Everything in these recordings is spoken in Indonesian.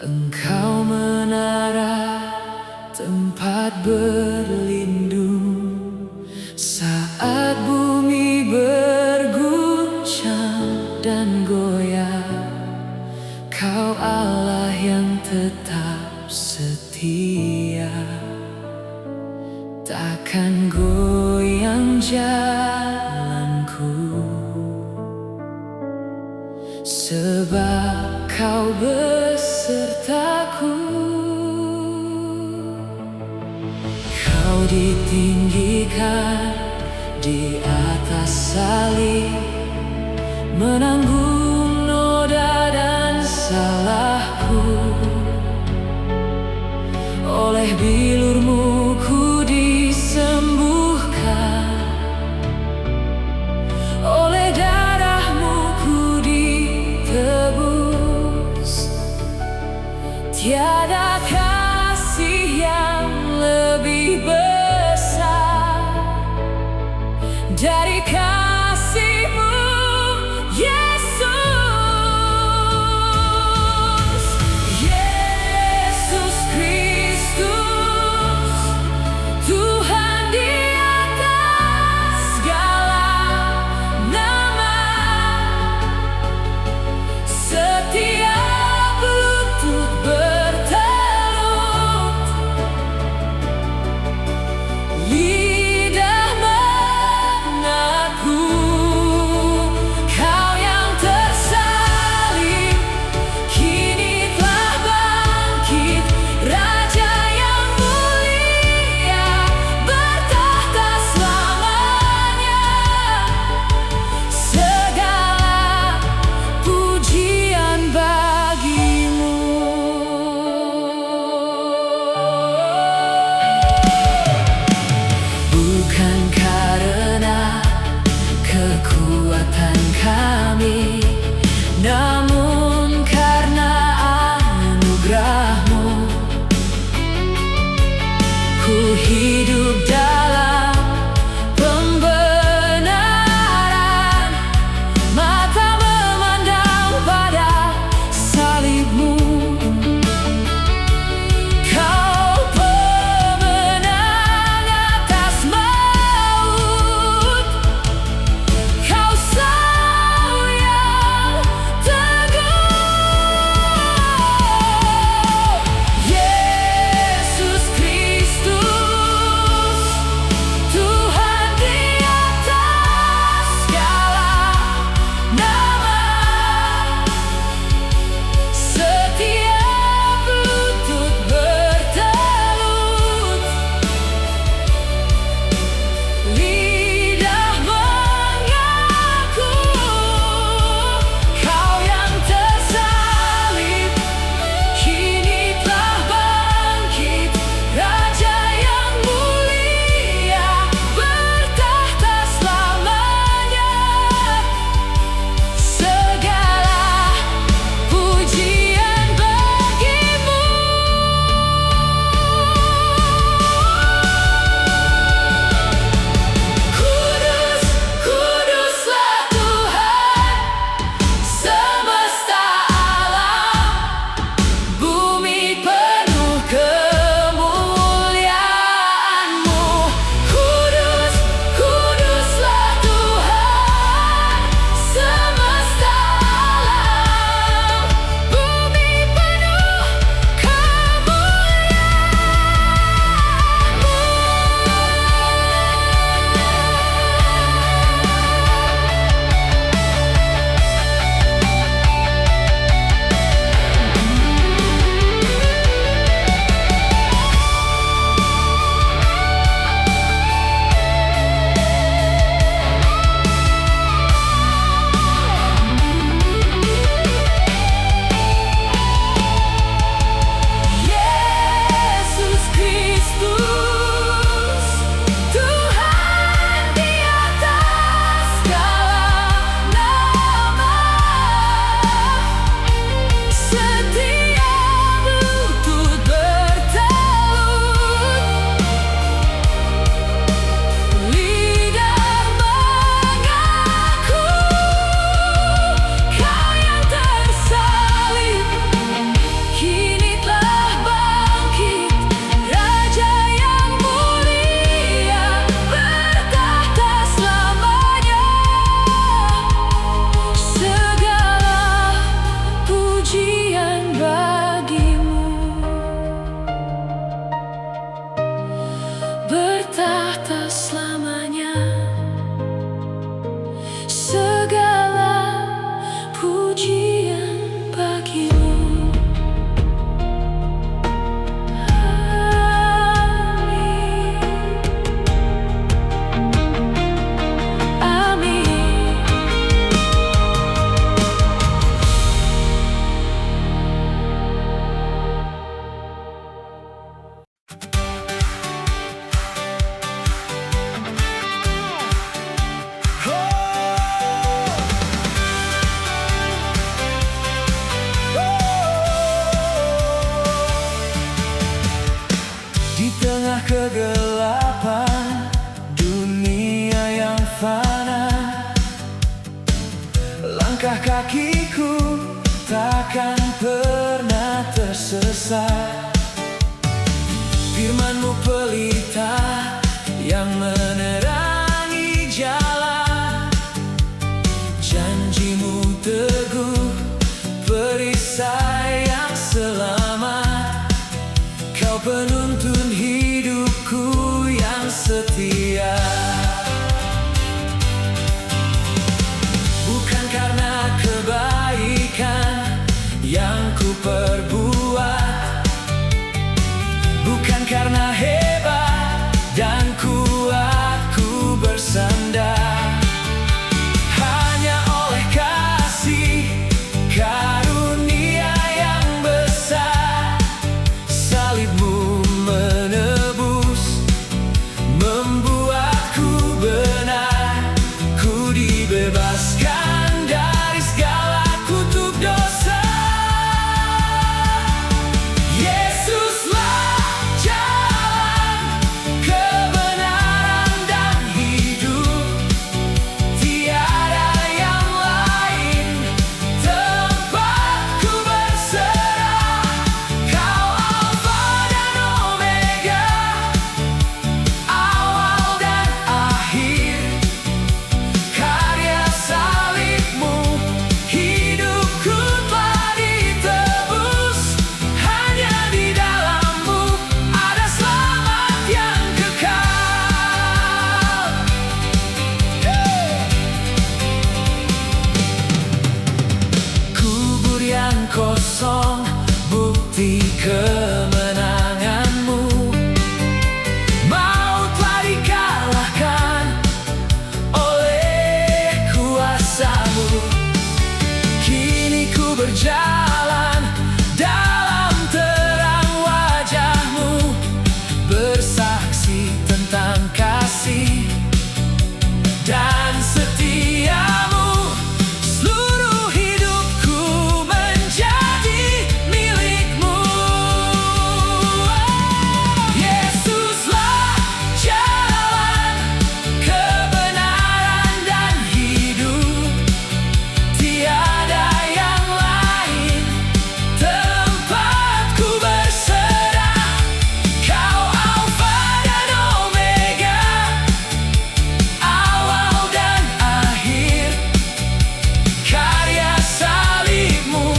Engkau menara tempat berlindung saat bumi berguncang dan goyah. Kau Allah yang tetap setia, takkan goyang jalanku, sebab Kau besertaku. Kau ditinggikan di atas salib, menanggung noda dan salahku. Oleh bilur-Mu ku disembuhkan, oleh darah-Mu ku ditebus. Tiada kasih yang lebih besar dari kasih-Mu, Yesus. Yesus Kristus, Tuhan di atas segala nama. Setiap lutut bertelut, lidah mengaku besar. Firman-Mu pelita yang menerangi jalan, janji-Mu teguh, perisai yang selamat. Kau penuntun hidupku yang setia. Bukan karena kebaikan yang ku perbuat, bukan karena hebat dan kuat ku bersandar, hanya oleh kasih karunia yang besar. Salib-Mu menebus, membuatku benar. Ku dibebaskan dari segala kutuk dosa. Yesuslah jalan, kebenaran dan hidup. Tiada yang lain tempatku berserah. Kau Alfa dan Omega, awal dan akhir. Karya salib-Mu, hidupku telah ditebus. Hanya di dalam-Mu ada selamat yang kekal. Kubur yang kosong, bukti kemenangan-Mu. Maut telah dikalahkan oleh kuasa-Mu. Kini ku berjalan dalam terang wajah-Mu, bersaksi tentang kasih dan setia-Mu. Seluruh hidupku menjadi milik-Mu. Yesuslah jalan, kebenaran dan hidup. Tiada yang lain tempatku berserah. Kau Alfa dan Omega, awal dan akhir. Karya salib-Mu,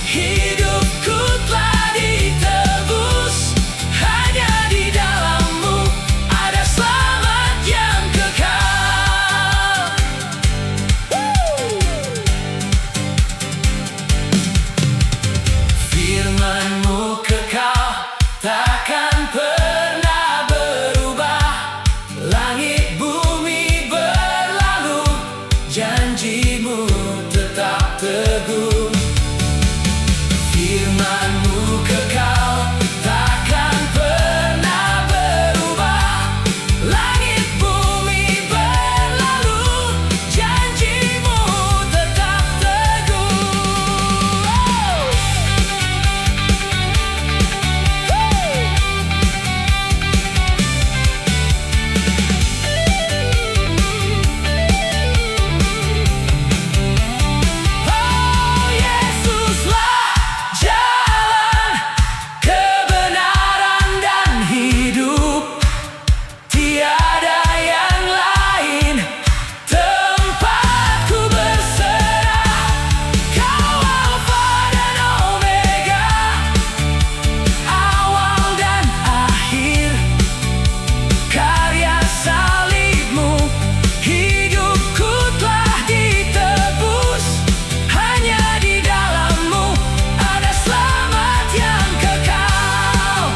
hidupku telah ditebus. Hanya di dalam-Mu ada selamat yang kekal. Firman-Mu kekal, takkan pernah berubah. Langit bumi berlalu, janji-Mu tetap teguh. Firman-Mu kekal, takkan pernah berubah. Langit bumi berlalu, janji-Mu tetap teguh. Oh, Yesuslah jalan, kebenaran dan hidup. Tiada yang lain tempatku berserah. Kau Alfa dan Omega, awal dan akhir. Karya salib-Mu, hidupku telah ditebus. Hanya di dalam-Mu ada selamat yang kekal.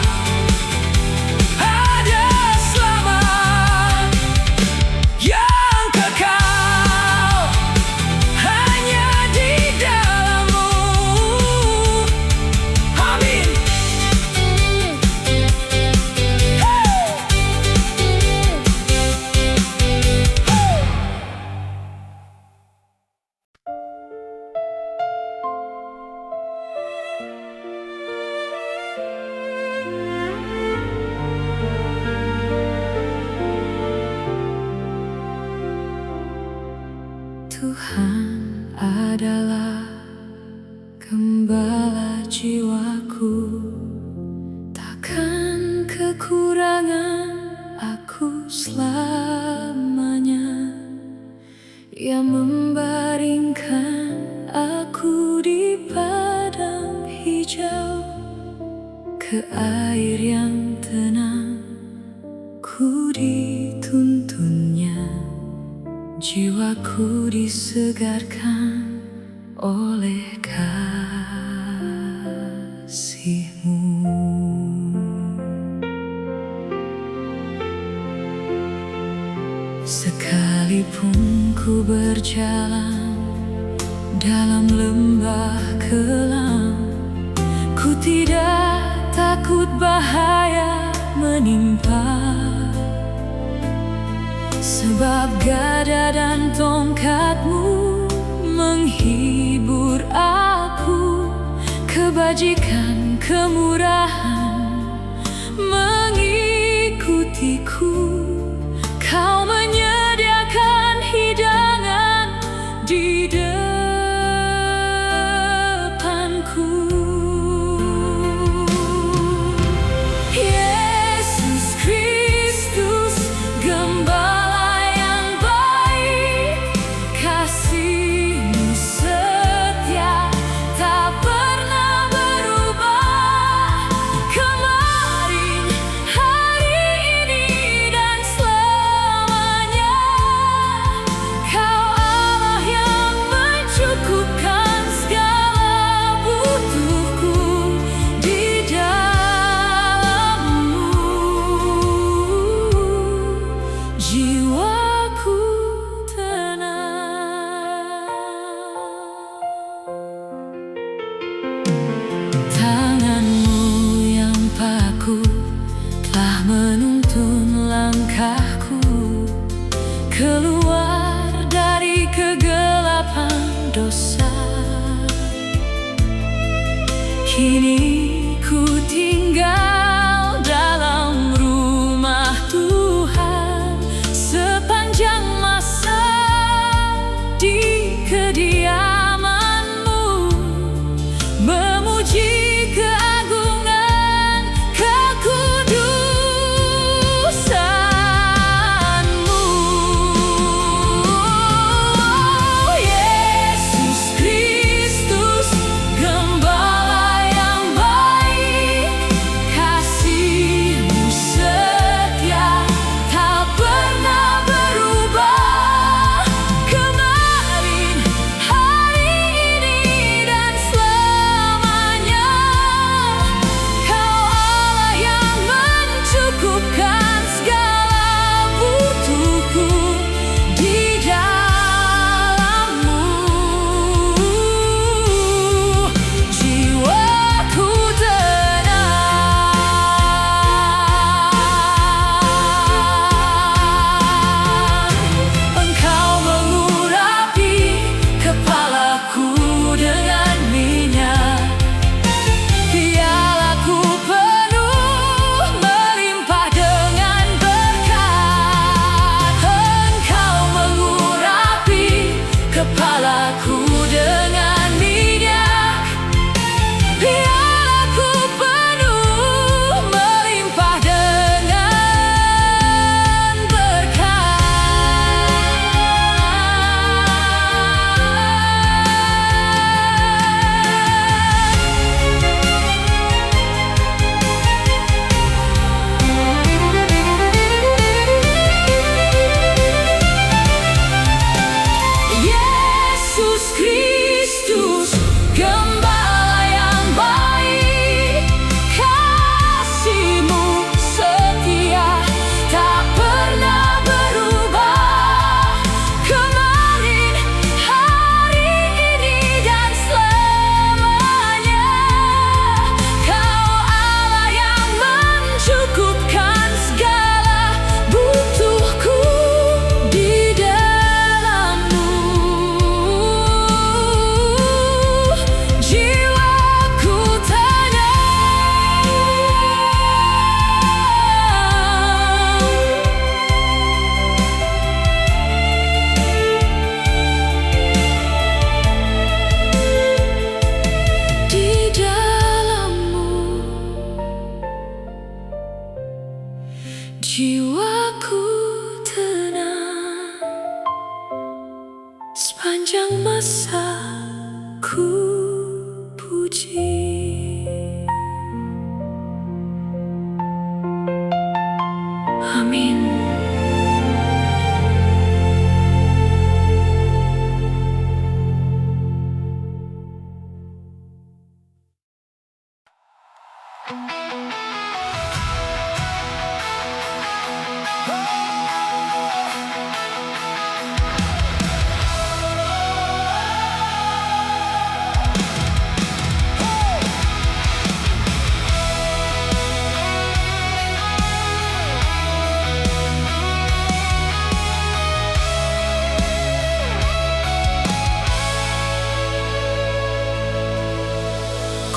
Ada selamat yang kekal. Hanya di dalam-Mu. Amin. Tuhan adalah gembala jiwaku. kekurangan aku selamanya, yang membaringkan aku di padang hijau, ke air yang tenang ku dituntunnya, jiwaku disegarkan oleh kasih-Mu. Sekalipun ku berjalan dalam lembah kelam, ku tidak takut bahaya menimpa, sebab gada dan tongkat-Mu menghibur aku. Kebajikan, kemurahan mengikutiku. Kau menyediakan hidangan di depanku. Yesus Kristus, Gembala yang baik, kasih-Mu setia tak pernah berubah. Jiwaku tenang sepanjang masa ku puji. Amin.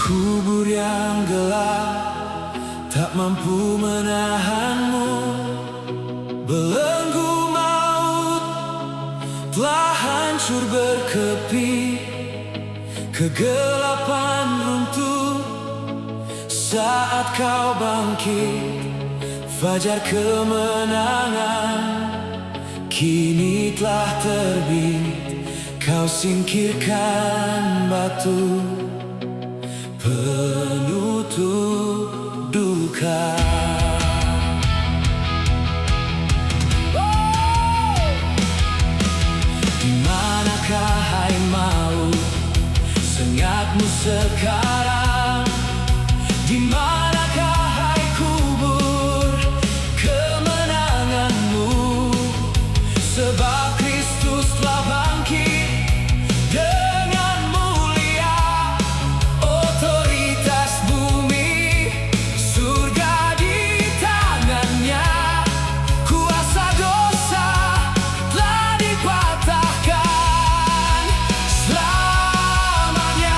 Kubur yang gelap tak mampu menahanmu. Belenggu maut telah hancur berkeping. Kegelapan runtuh saat kau bangkit. Fajar kemenangan kini telah terbit. Kau singkirkan batu penutup duka. Di manakah hai maut sengatmu sekarang? Di manakah hai kubur kemenanganmu? Sebab Kristus telah bangkit dengan mulia. Otoritas bumi, surga di tangannya. Kuasa dosa telah dipatahkan selamanya.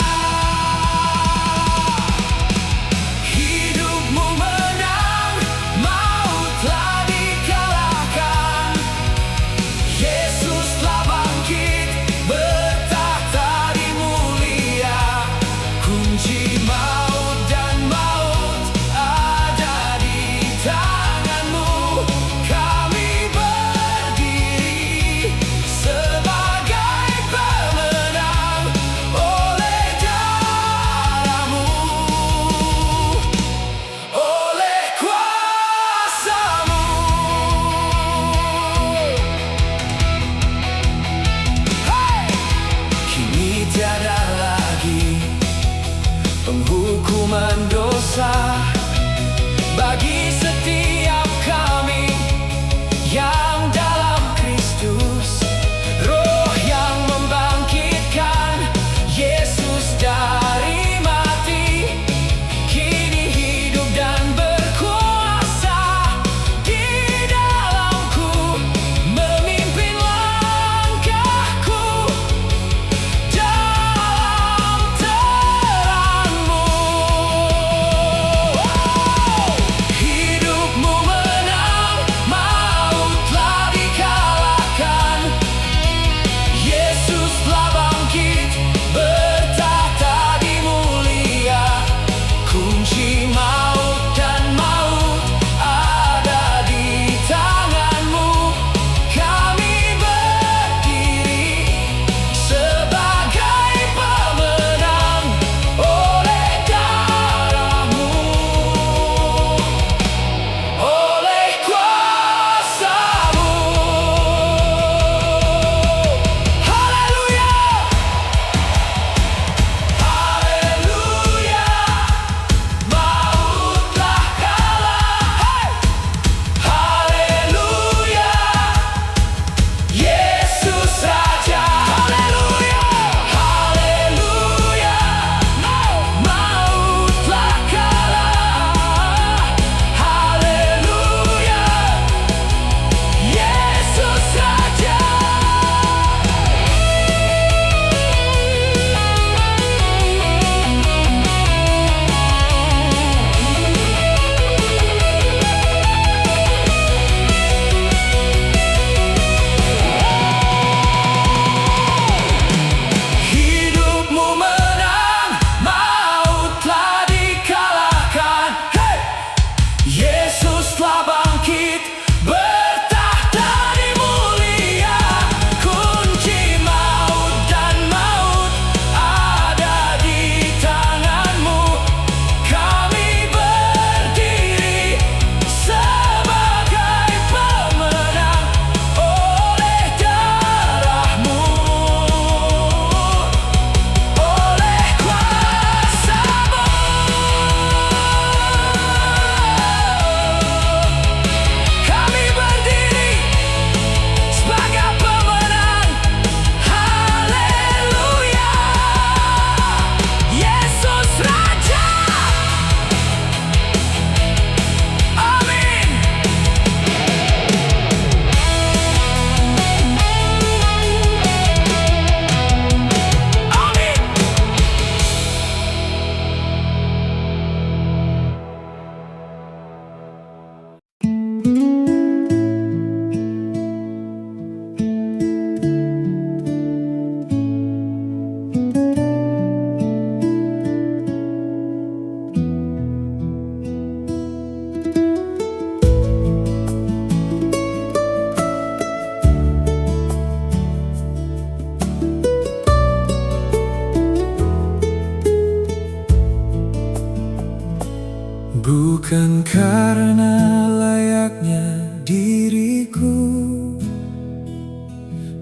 Bukan karena layaknya diriku,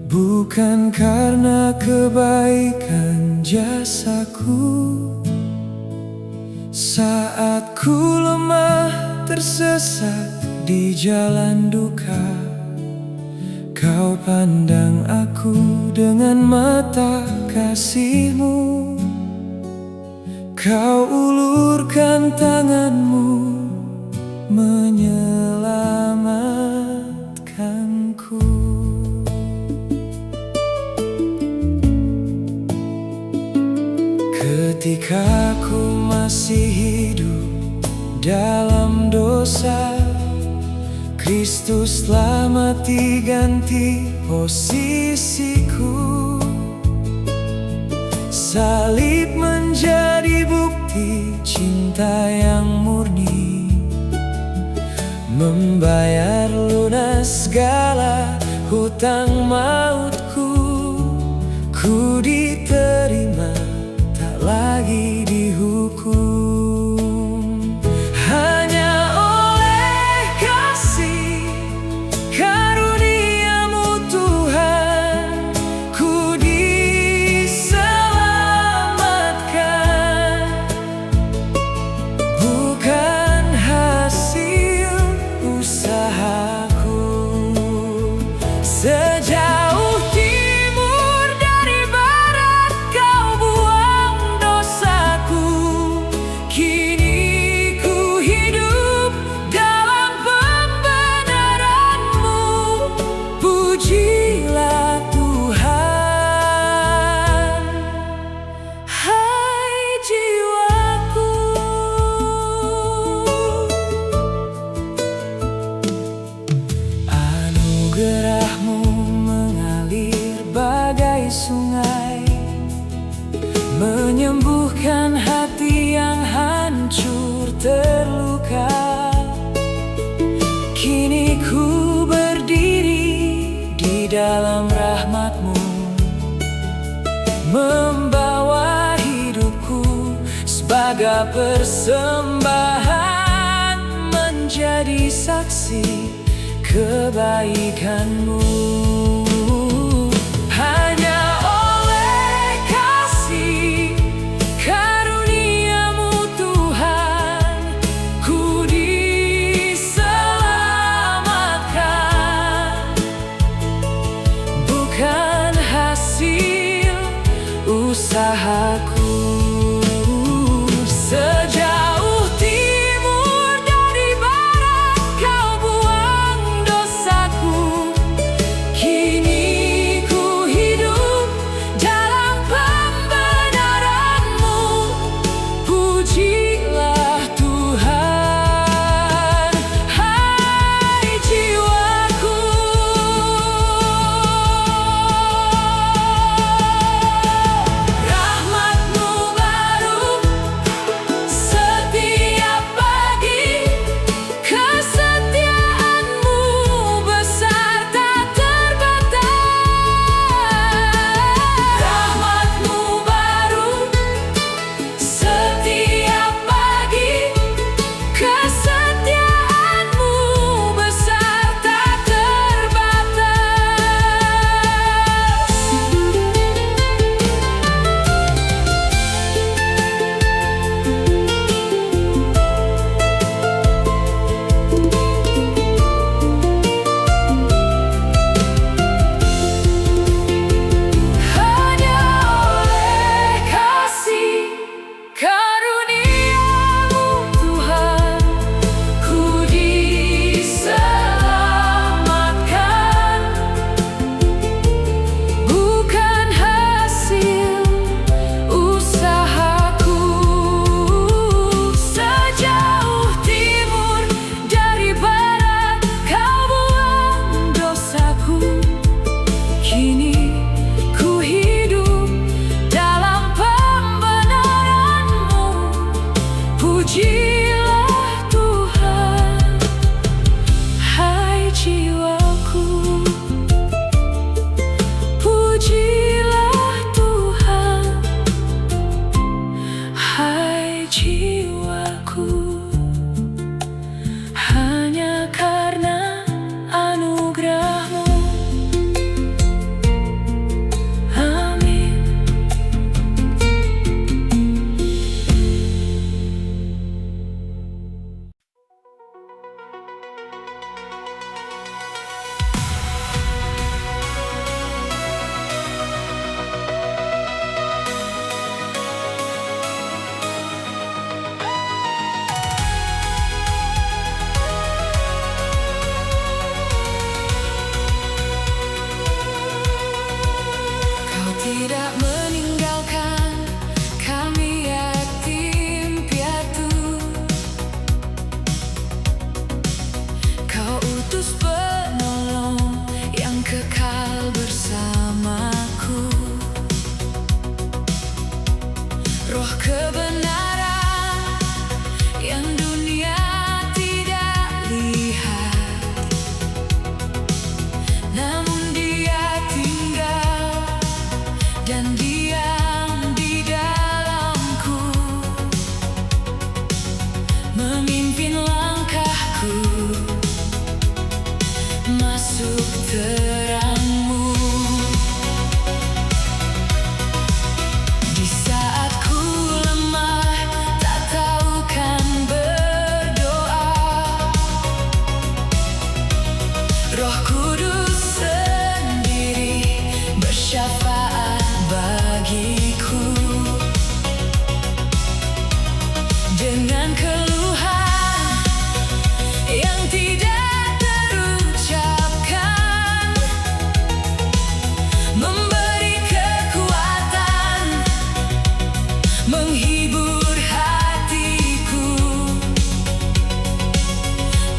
bukan karena kebaikan jasaku. Saat ku lemah tersesat di jalan duka, Kau pandang aku dengan mata kasih-Mu. Kau ulurkan tangan-Mu menyelamatkanku. Ketika ku masih hidup dalam dosa, Kristus telah mati ganti posisiku. Salib menjadi bukti cinta yang murni, membayar lunas segala hutang mautku. Ku diterima, tak lagi dihukum. Hanya oleh kasih karunia-Mu Tuhan, ku diselamatkan. Bukan hasil usahaku. Sejauh timur dari barat Kau buang dosaku. Kini ku hidup dalam pembenaran-Mu. Pujilah Tuhan, hai jiwaku. Anugerah-Mu mengalir bagai sungai, menyembuhkan hati yang hancur terluka. Kini ku berdiri di dalam rahmat-Mu, membawa hidupku sebagai persembahan, menjadi saksi kebaikan-Mu. Hanya oleh kasih karunia-Mu Tuhan, ku diselamatkan. Bukan hasil usahaku. Sejauh timur dari barat Kau buang dosaku.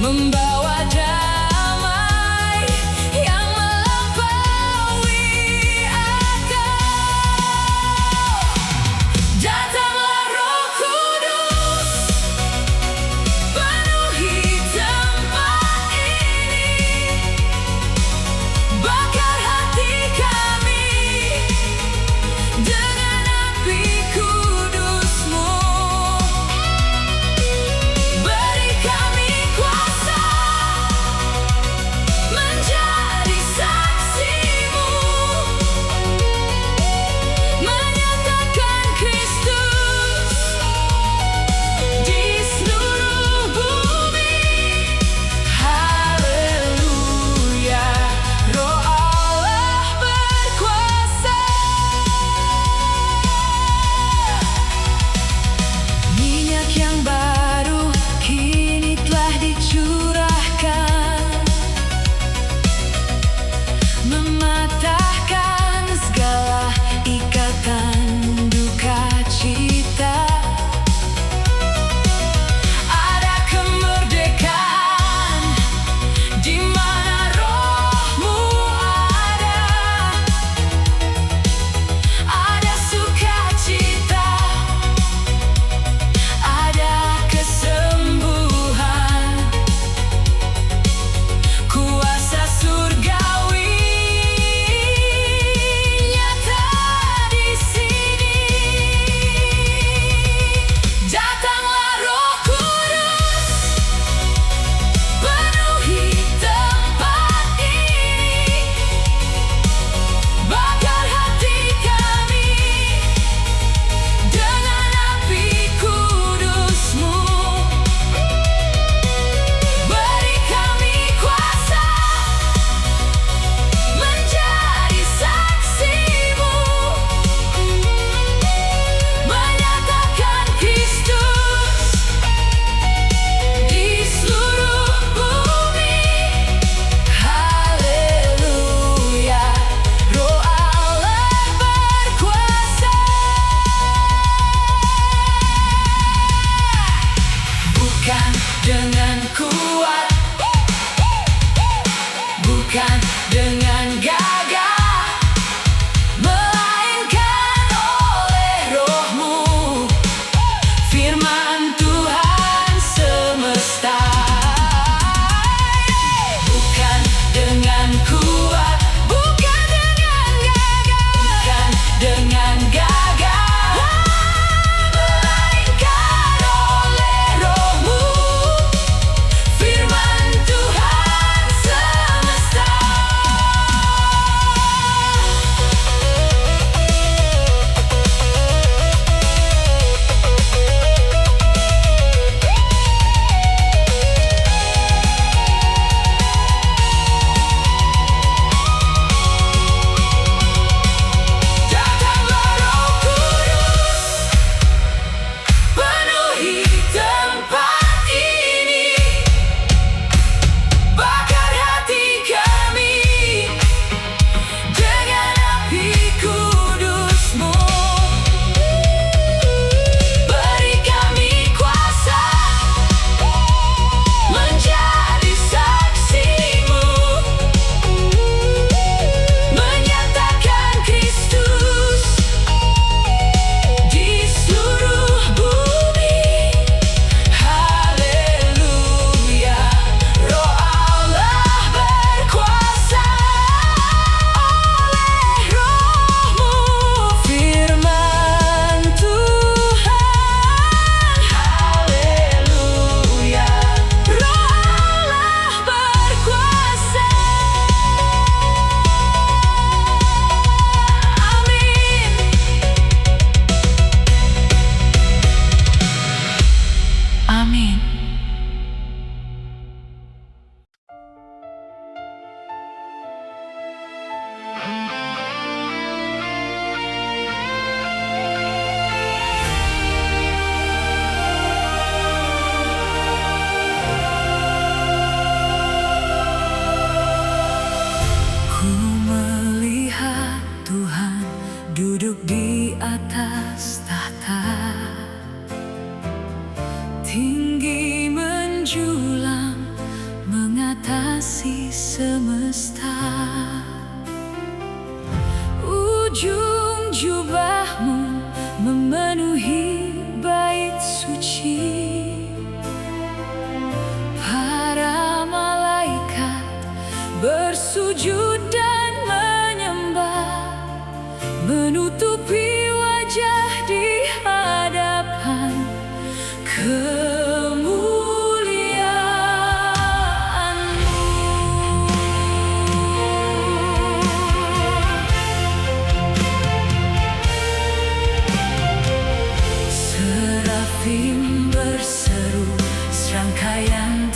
membawa damai yang melampaui akal. Datanglah Roh Kudus, penuhi tempat ini, bakar hati kami dengan api kudus-Mu. Beri kami kuasa menjadi saksi-Mu, menyatakan Kristus di seluruh bumi. Haleluya, Roh Allah berkuasa. Minyak yang baru kini telah dicurahkan, mematahkan segala ikatan duka cita. Ada kemerdekaan di mana Roh-Mu ada. Ada sukacita, ada kesembuhan, kuasa surgawi nyata di sini. Datanglah Roh Kudus, penuhi tempat ini, bakar hati kami dengan api kudus-Mu. Beri kami kuasa menjadi saksi-Mu, menyatakan Kristus di seluruh bumi. Haleluya, Roh Allah berkuasa. Bukan dengan kuat, bukan dengan gagah, melainkan oleh Roh-Mu, firman Tuhan semesta. Bukan dengan kuat, bukan dengan gagah, bukan dengan gagah, melainkan oleh Roh-Mu, firman Tuhan semesta. Datanglah Roh Kudus, penuhi tempat ini, bakar hati kami dengan api kudus-Mu. Beri kami kuasa menjadi saksi-Mu, menyatakan Kristus di seluruh bumi. Haleluya, Roh Allah berkuasa. Oleh Roh-Mu, firman Tuhan. Haleluya, Roh Allah berkuasa. Amin. Amin. Ku melihat Tuhan duduk di atas tahta, tinggi menjulang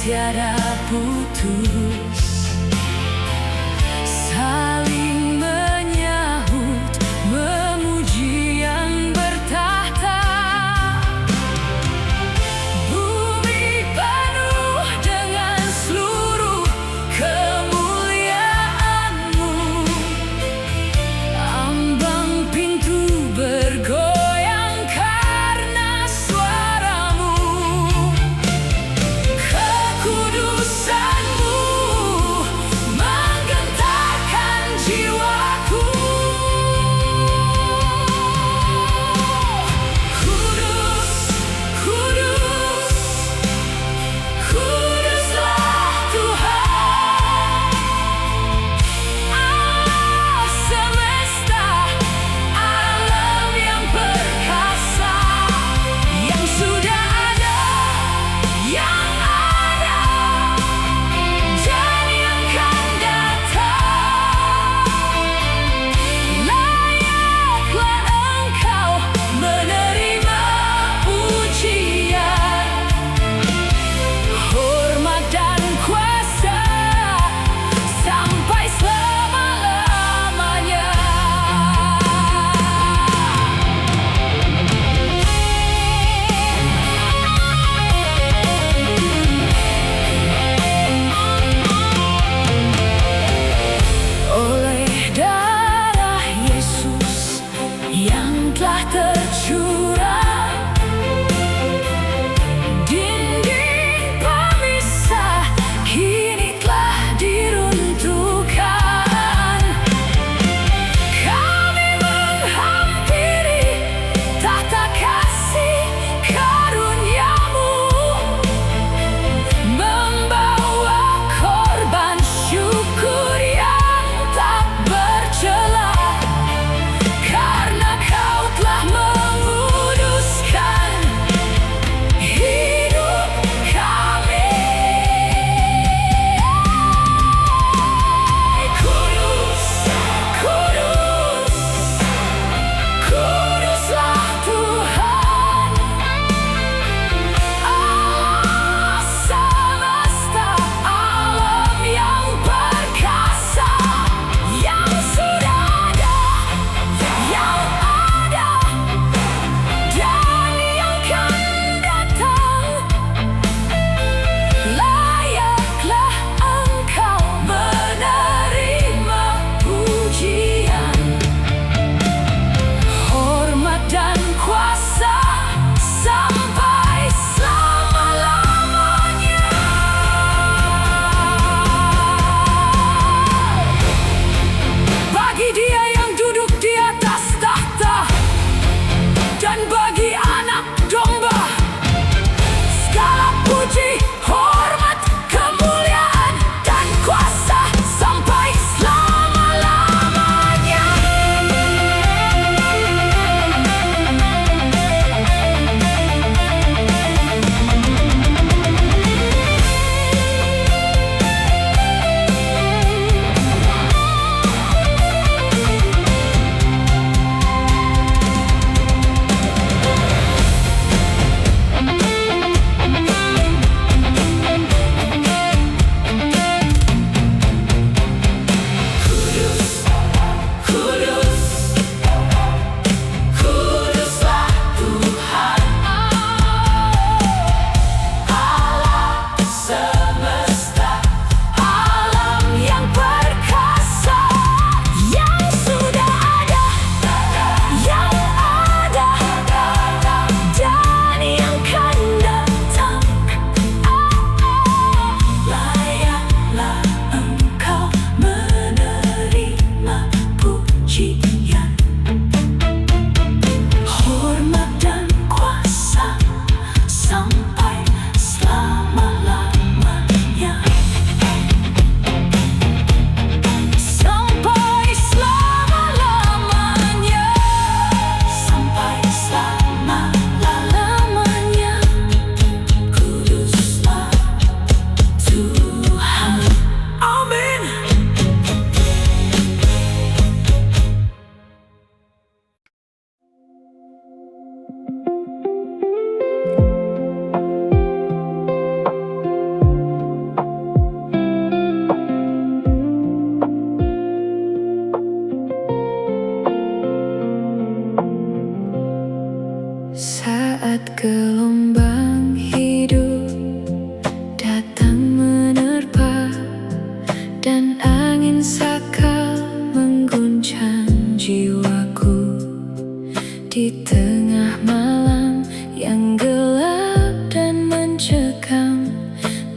tiada putus, saling menyahut, memuji yang bertahta. Bumi penuh dengan seluruh kemuliaan-Mu, ambang pintu bergoyang karena suara-Mu. Kekudusan-Mu menggentarkan jiwaku. Kudus, kudus, kuduslah Tuhan, Allah semesta, alam yang perkasa, yang sudah ada, yang ada, dan yang akan datang. Layaklah Engkau menerima pujian, hormat dan kuasa sampai selama-lamanya. Oleh darah Yesus yang telah tercurah, dinding pemisah kini telah diruntuhkan. Kami menghampiri tahta kasih karunia-Mu, membawa korban syukur yang tak bercela, karena Kau telah menguduskan hidup kami. Kudus, kudus, kuduslah Tuhan, Allah semesta, alam yang perkasa, yang sudah ada, yang ada, dan yang akan datang. Layaklah Engkau menerima pujian, hormat dan kuasa sampai selama-lamanya. Bagi Dia yang duduk di atas tahta dan bagi Anak Domba, segala puji, hormat, kemuliaan, dan kuasa sampai selama-lamanya.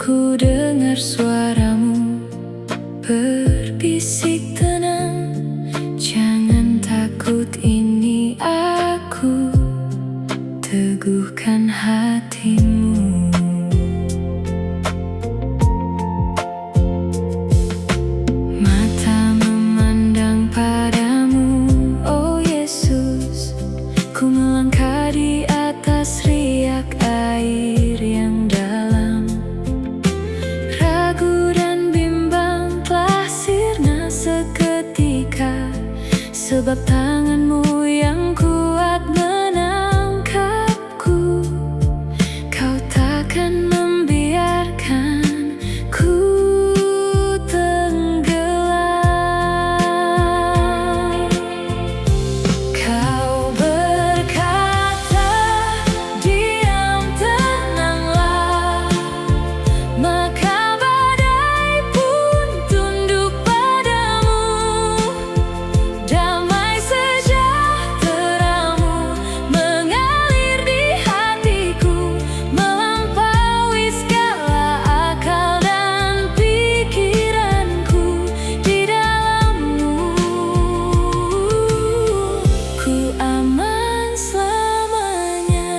Ku dengar suaramu berbisik tenang, jangan takut, ini aku, teguhkan hatimu. Mata memandang padamu, oh Yesus. Ku melangkah di atas riak air yang dalam. Ragu dan bimbang telah sirna seketika, sebab tanganmu yang kuat menangkapku. Kau takkan membiarkan ku tenggelam. Kau berkata, diam, tenanglah, maka badai pun tunduk padamu. Damai sejahteramu mengalir di hatiku, melampaui segala akal dan pikiranku. Di dalammu ku aman selamanya.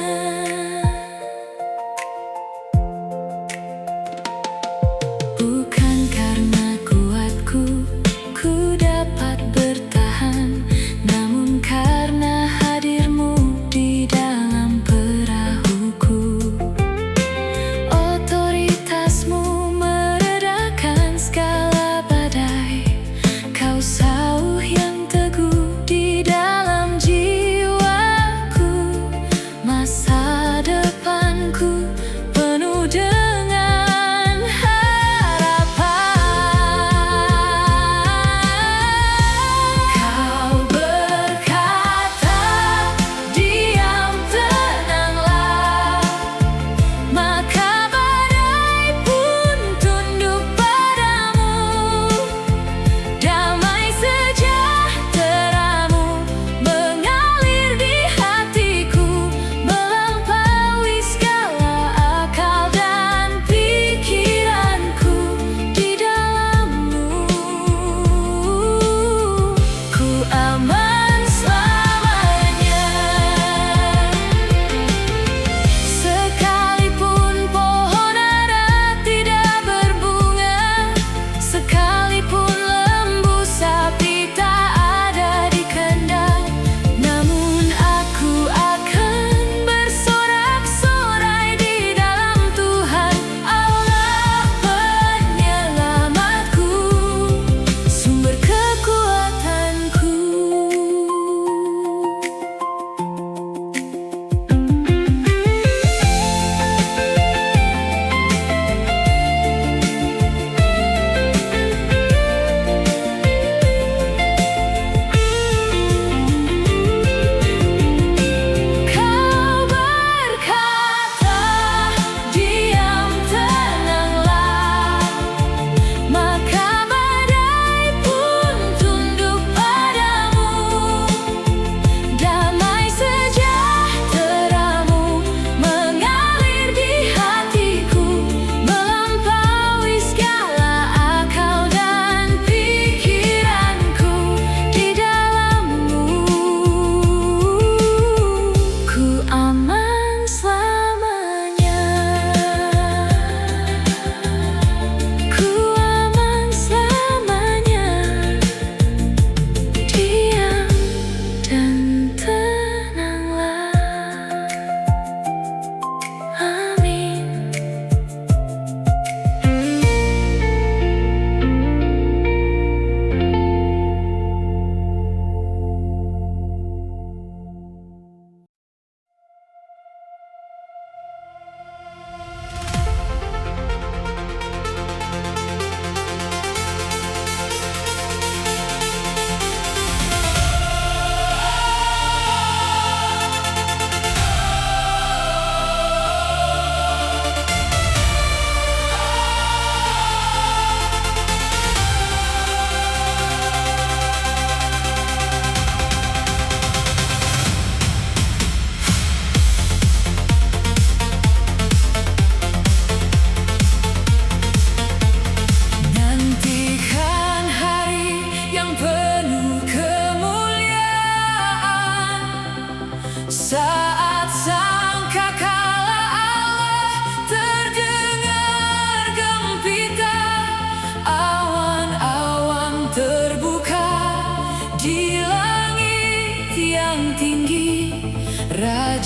Bukan karena kuatku ku dapat bertahan, namun karena hadirmu di dalam perahuku. Otoritasmu meredakan segala badai, kau sauh yang teguh di dalam jiwaku. Masa depanku penuh dengan harapan.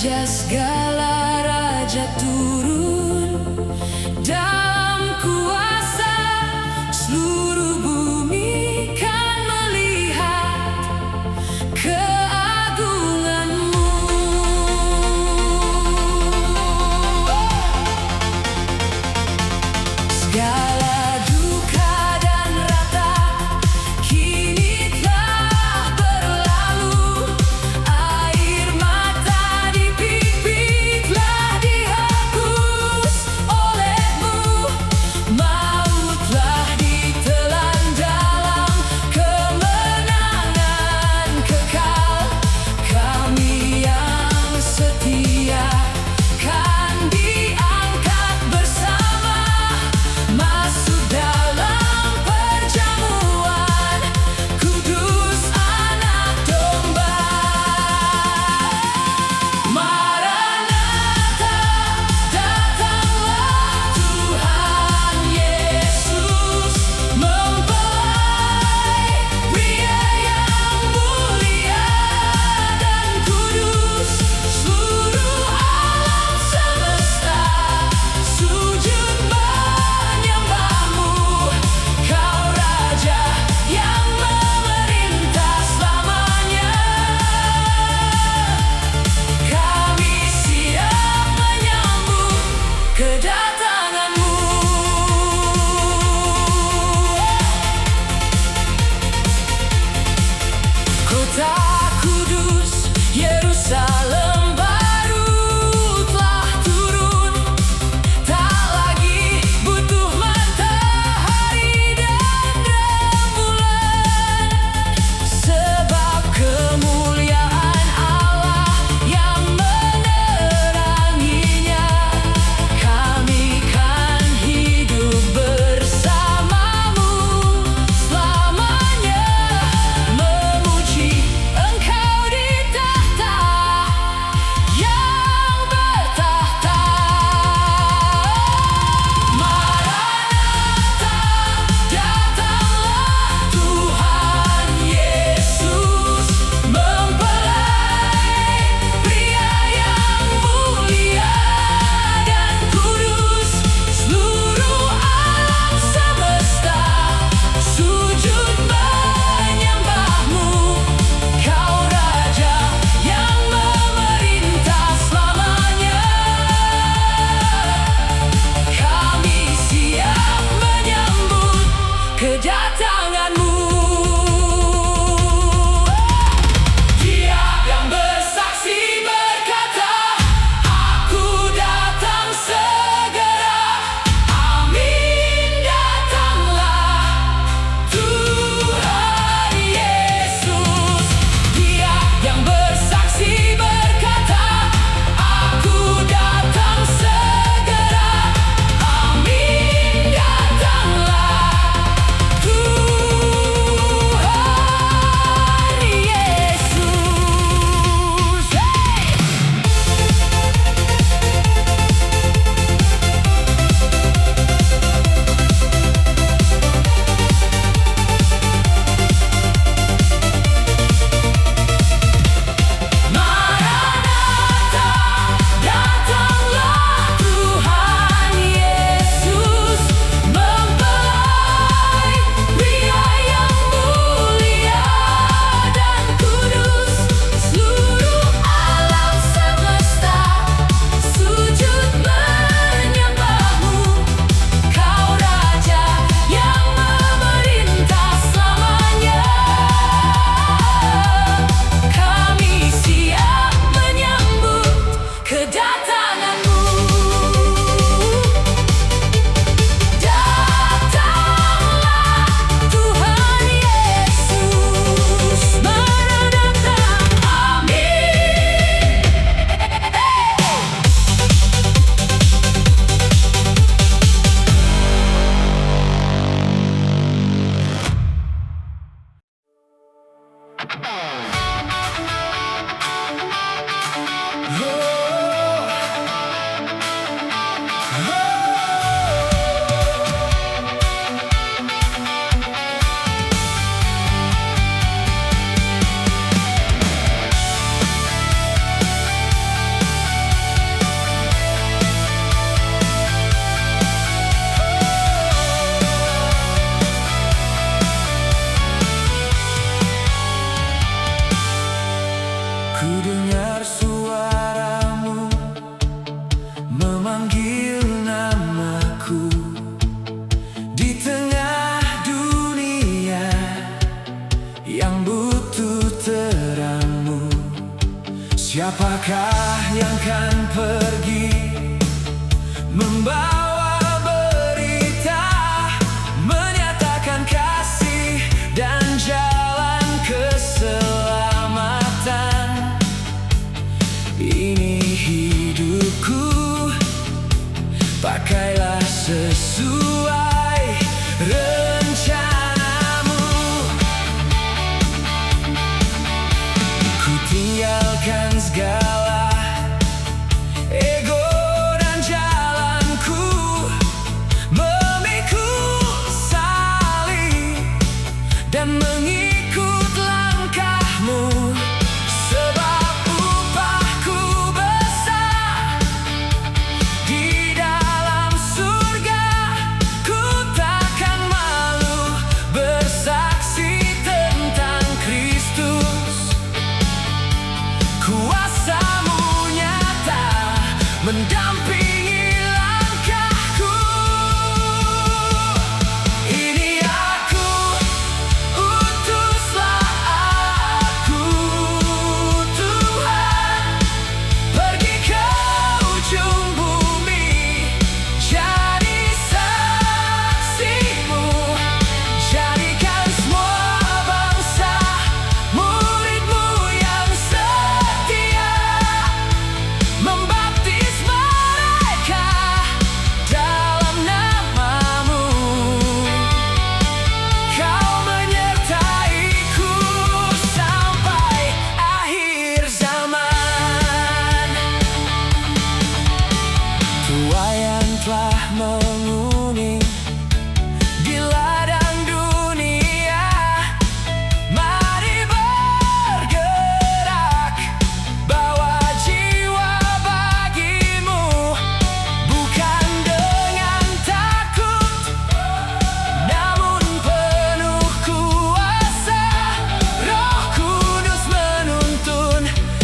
Raja segala raja turun dalam kuasa, seluruh bumi kan melihat keagungan-Mu. Segala duka dan rata kini telah berlalu, air mata di pipi Siapakah yang kan pergi membawa berita, menyatakan kasih dan jalan keselamatan? Ini hidupku, pakailah sesuai rencanamu. Ku tinggalkan segala ego dan jalanku, memikul salib dan mengikut langkahmu. Sebab upahku besar di dalam surga, ku takkan malu bersaksi tentang Kristus. Kuasa-Mu nyata mendampingi langkahku. Ini aku, utuslah aku Tuhan, pergi ke ujung bumi, jadi saksi-Mu. Jadikan semua bangsa murid-Mu yang setia, membaptis mereka dalam nama-Mu. Kau menyertaiku sampai akhir zaman. Tuai yang telah menguning di ladang dunia, mari bergerak, bawa jiwa bagi-Mu, bukan dengan takut, namun penuh kuasa. Roh Kudus menuntun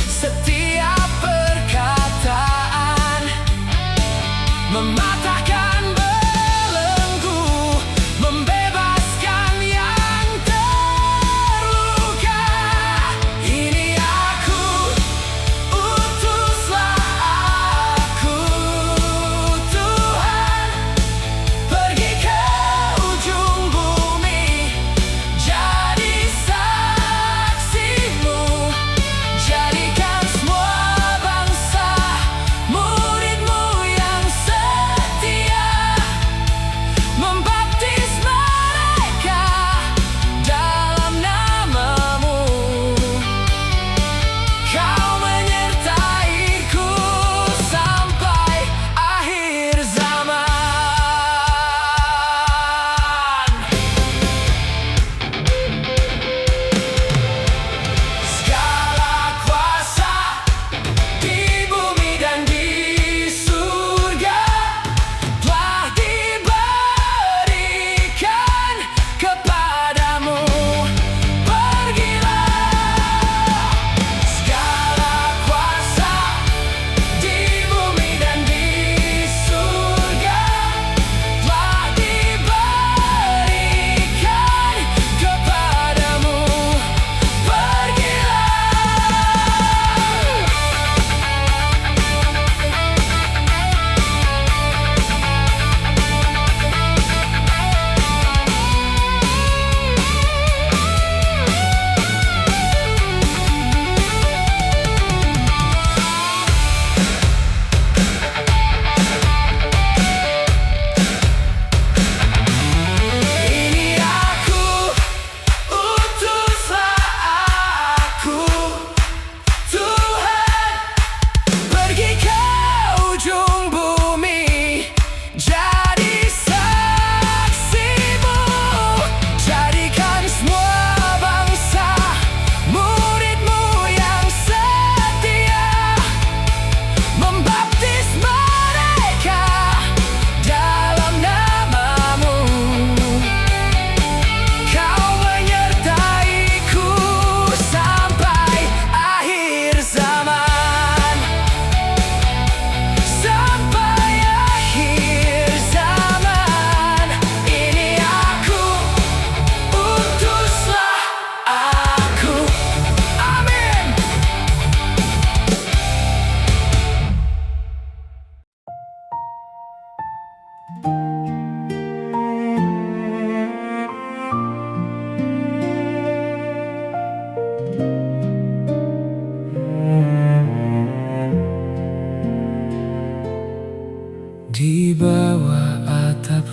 setiap perkataan, mematahkan beban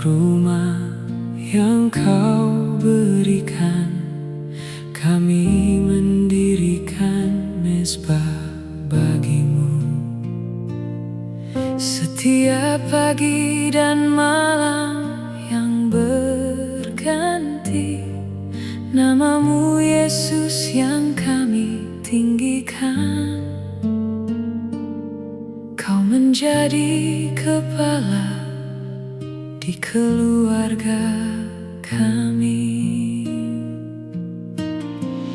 rumah yang Kau berikan, kami mendirikan mezbah bagimu. Setiap pagi dan malam yang berganti, nama-Mu Yesus yang kami tinggikan. Kau menjadi kepala di keluarga kami.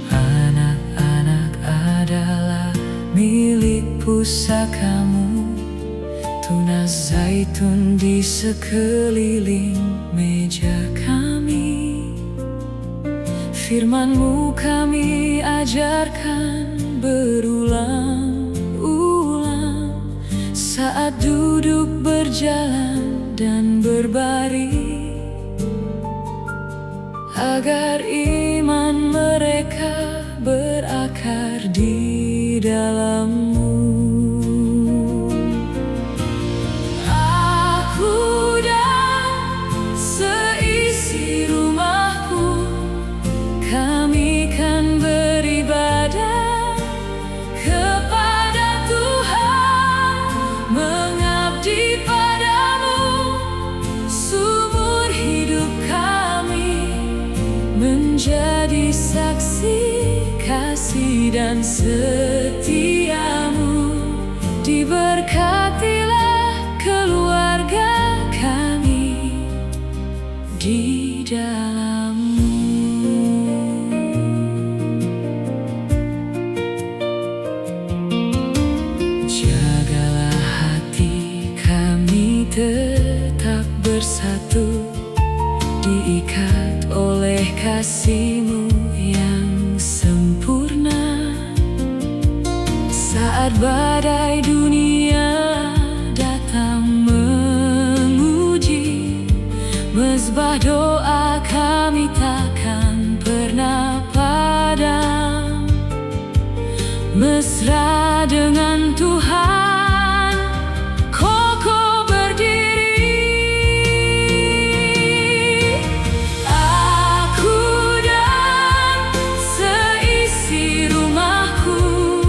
Anak-anak adalah milik pusaka-Mu, tunas zaitun di sekeliling meja kami. Firman-Mu kami ajarkan berulang-ulang saat duduk, berjalan, dan berbaring, agar iman mereka berakar di dalam-Mu. Aku dan seisi rumahku, kami kan beribadah kepada Tuhan, mengabdi padamu seumur hidup kami, menjadi saksi kasih dan setia-Mu. Diberkatilah keluarga kami di dalam-Mu. Jagalah hati kami tetap bersatu, diikat oleh kasih-Mu yang sempurna. Saat badai dunia datang menguji, mezbah doa kami takkan pernah padam. Mesra dengan Tuhan, kokoh berdiri. Aku dan seisi rumahku,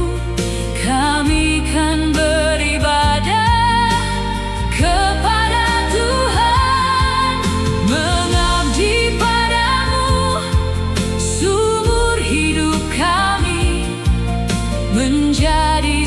kami kan beribadah kepada Tuhan, mengabdi padamu seumur hidup kami, menjadi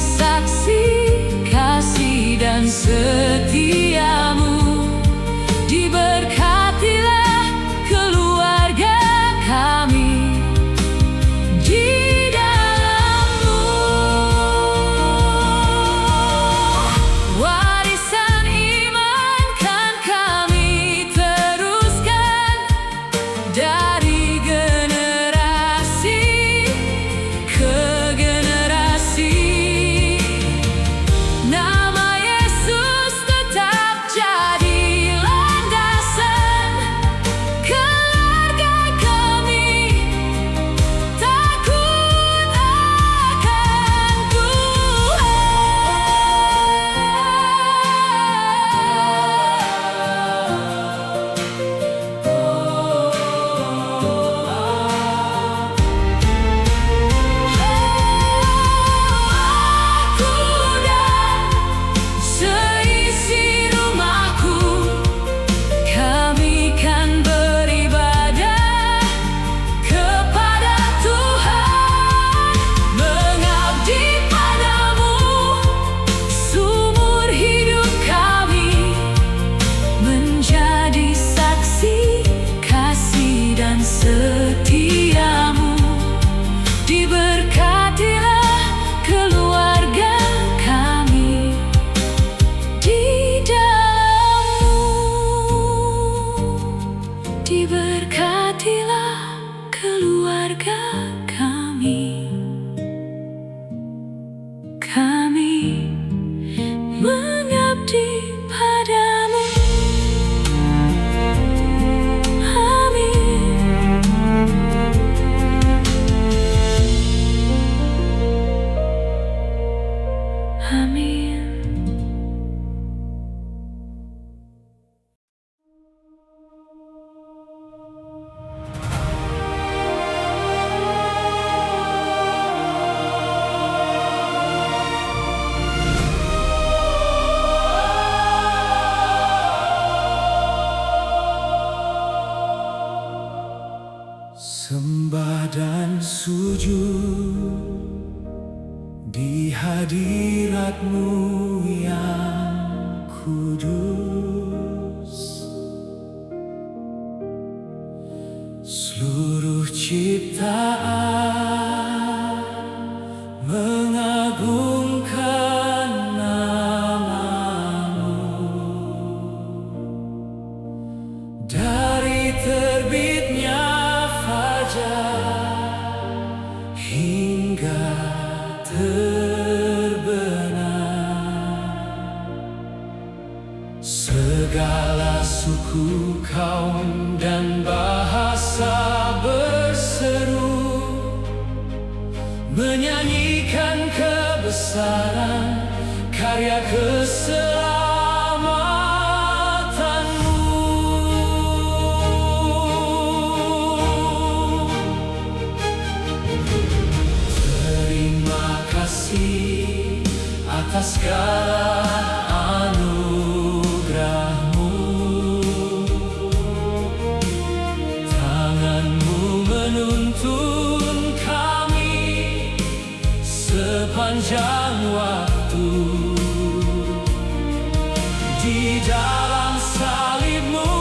Sembah dan sujud di hadirat-Mu yang kudus. Seluruh ciptaan mengagungkan nama-Mu. Dari terbitnya fajar hingga terbenam, segala suku, kaum, dan bahasa berseru menyanyikan kebesaran karya keselamatan-Mu. Terima kasih atas segala anugerah-Mu. Tangan-Mu menuntun kami sepanjang waktu. Di dalam salib-Mu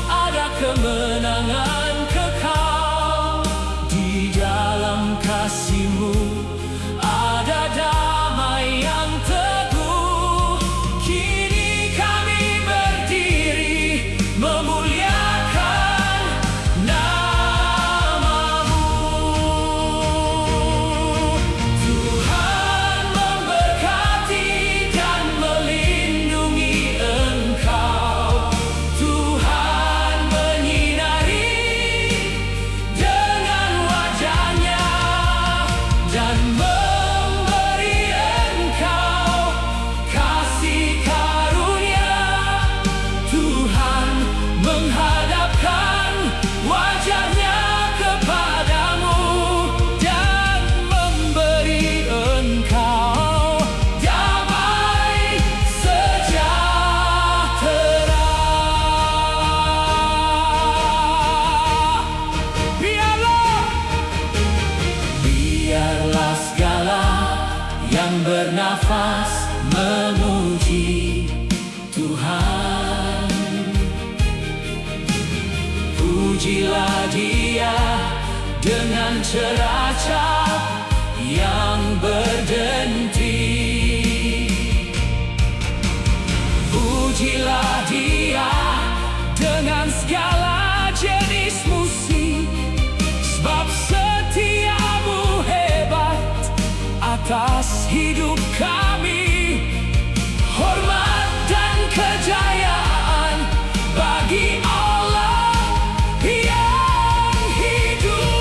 ada kemenangan kekal. Di dalam kasih-Mu ada damai yang teguh. Kini kami berdiri memuliakan nama-Mu. Tuhan memberkati dan melindungi Engkau. Tuhan menyinari dengan wajah-Nya dan memberi Engkau kasih karunia. Tuhan menghadapkan wajah-Nya kepadamu dan memberi Engkau damai sejahtera. Biarlah segala yang bernafas memuji Tuhan. Pujilah Dia dengan ceracap yang berdenti. Pujilah Dia dengan segala jenis musik, sebab setia-Mu hebat atas hidup kami. Hormat dan kejayaan bagi Allah yang hidup.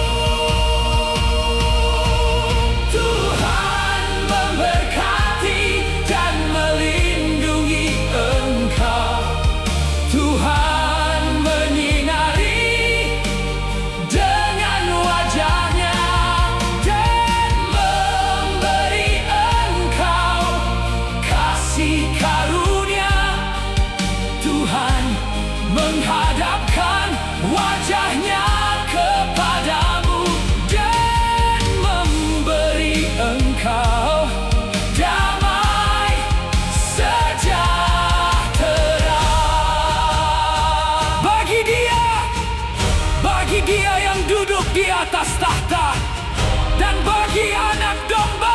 Tuhan memberkati dan melindungi Engkau. Tuhan menyinari dengan wajah-Nya dan memberi Engkau kasih karunia. Tuhan menghadapkan wajah-Nya kepadamu dan memberi Engkau damai sejahtera. Bagi Dia yang duduk di atas tahta dan bagi Anak Domba